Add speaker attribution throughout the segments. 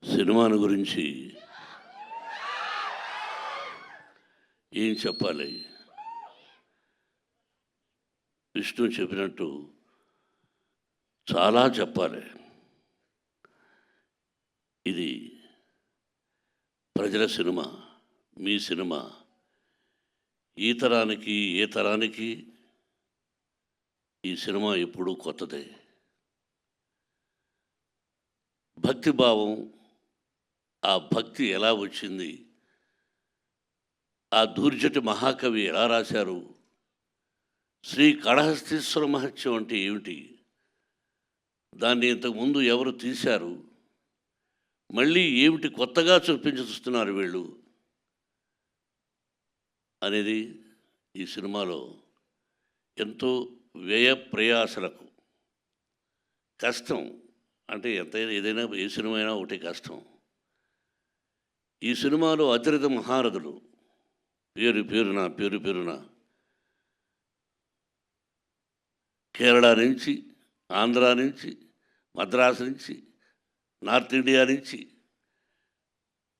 Speaker 1: సినిమాను గురించి ఏం చెప్పాలి? విష్ణు చెప్పినట్టు చాలా చెప్పాలి. ఇది ప్రజల సినిమా, మీ సినిమా. ఈ తరానికి ఏ తరానికి ఈ సినిమా ఎప్పుడూ కొత్తదే. భక్తిభావం, ఆ భక్తి ఎలా వచ్చింది, ఆ దూర్జటి మహాకవి ఎలా రాశారు, శ్రీ కాళహస్తీశ్వర మహత్యం అంటే ఏమిటి, దాన్ని ఇంతకుముందు ఎవరు తీశారు, మళ్ళీ ఏమిటి కొత్తగా చూస్తున్నారు వీళ్ళు అనేది ఈ సినిమాలో ఎంతో వ్యయ ప్రయాసలకు కష్టం. అంటే ఎంతైనా ఏదైనా ఏ సినిమా అయినా ఒకటి కష్టం. ఈ సినిమాలో అతిరథ మహారథులు పేరు పేరున కేరళ నుంచి, ఆంధ్ర నుంచి, మద్రాసు నుంచి, నార్త్ ఇండియా నుంచి,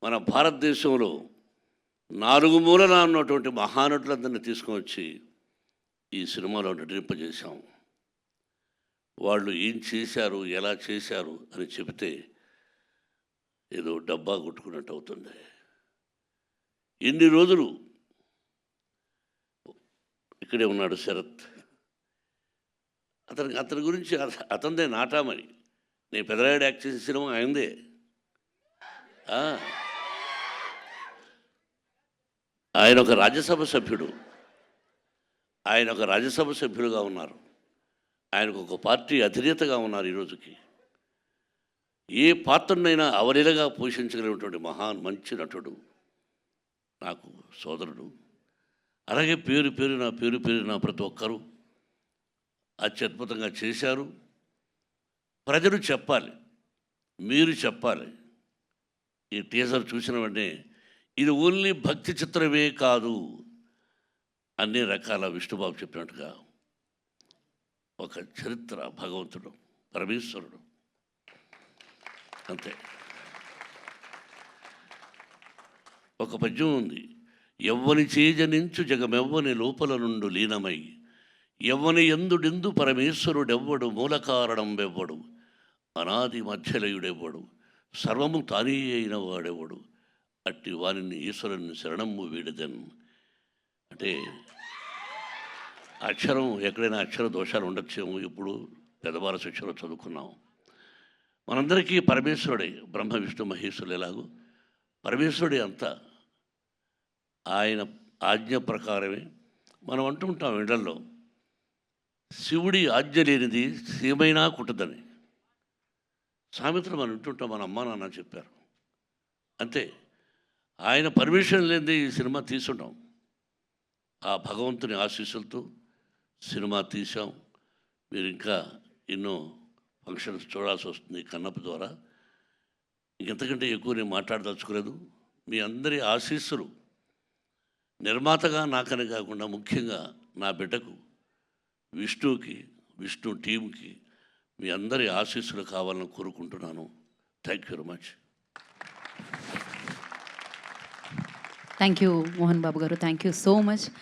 Speaker 1: మన భారతదేశంలో 4 మూలన ఉన్నటువంటి మహానటులందరినీ తీసుకొని వచ్చి ఈ సినిమాలో నటింపజేశాం. వాళ్ళు ఏం చేశారు, ఎలా చేశారు అని చెబితే ఏదో డబ్బా కొట్టుకున్నట్టు అవుతుంది. ఎన్ని రోజులు ఇక్కడే ఉన్నాడు శరత్. అతని గురించి అతనిదే నాటామని. నేను పెదరాయుడు యాక్ట్ చేసిన సినిమా అయిందే. ఆయన ఒక రాజ్యసభ సభ్యుడుగా ఉన్నారు. ఆయనకు ఒక పార్టీ అధినేతగా ఉన్నారు. ఈరోజుకి ఏ పాత్రనైనా అవలీలగా పోషించగలిగినటువంటి మంచి నటుడు, నాకు సోదరుడు. అలాగే పేరు పేరున ప్రతి ఒక్కరూ అత్యద్భుతంగా చేశారు. ప్రజలు చెప్పాలి, మీరు చెప్పాలి. ఈ టీజర్ చూసిన వెంటనే ఇది ఓన్లీ భక్తి చిత్రమే కాదు, అన్ని రకాల విష్ణుబాబు చెప్పినట్టుగా ఒక చరిత్ర, భగవంతుడు, పరమేశ్వరుడు, అంతే. ఒక పద్యం ఉంది, ఎవ్వని చేజనించు జగమెవ్వని లోపల నుండు లీనమై, ఎవ్వని ఎందుడెందు పరమేశ్వరుడెవ్వడు, మూల కారణం వెవ్వడు, అనాది మధ్యలయుడెవ్వడు, సర్వము తానే అయిన వాడెవ్వడు, అట్టి వారిని ఈశ్వరుని శరణము వీడదన్. అంటే అక్షరం ఎక్కడైనా అక్షర దోషాలు ఉండొచ్చేమో. ఇప్పుడు పెద్దవార శిక్షలో చదువుకున్నాం. మనందరికీ పరమేశ్వరుడే, బ్రహ్మ విష్ణు మహేశ్వరులు ఎలాగో పరమేశ్వరుడే అంతా. ఆయన ఆజ్ఞ ప్రకారమే మనం అంటుంటాం ఇళ్లలో, శివుడి ఆజ్ఞ లేనిది సీమైనా కుట్టదని. సామెతలు మనం వింటుంటాం, మన అమ్మా నాన్న చెప్పారు, అంతే. ఆయన పర్మిషన్ లేనిదే ఈ సినిమా తీసుంటాం. ఆ భగవంతుని ఆశీస్సులతో సినిమా తీసాం. మీరు ఇంకా ఎన్నో ఫంక్షన్స్ చూడాల్సి వస్తుంది కన్నప్ప ద్వారా. ఇంకెంతకంటే ఎక్కువ నేను మాట్లాడదలుచుకోలేదు. మీ అందరి ఆశీస్సులు నిర్మాతగా నాకని కాకుండా ముఖ్యంగా నా బిడ్డకు విష్ణుకి, విష్ణు టీంకి మీ అందరి ఆశీస్సులు కావాలని కోరుకుంటున్నాను. Thank you very much.
Speaker 2: Thank you Mohan Babu గారు, థ్యాంక్ యూ సో మచ్.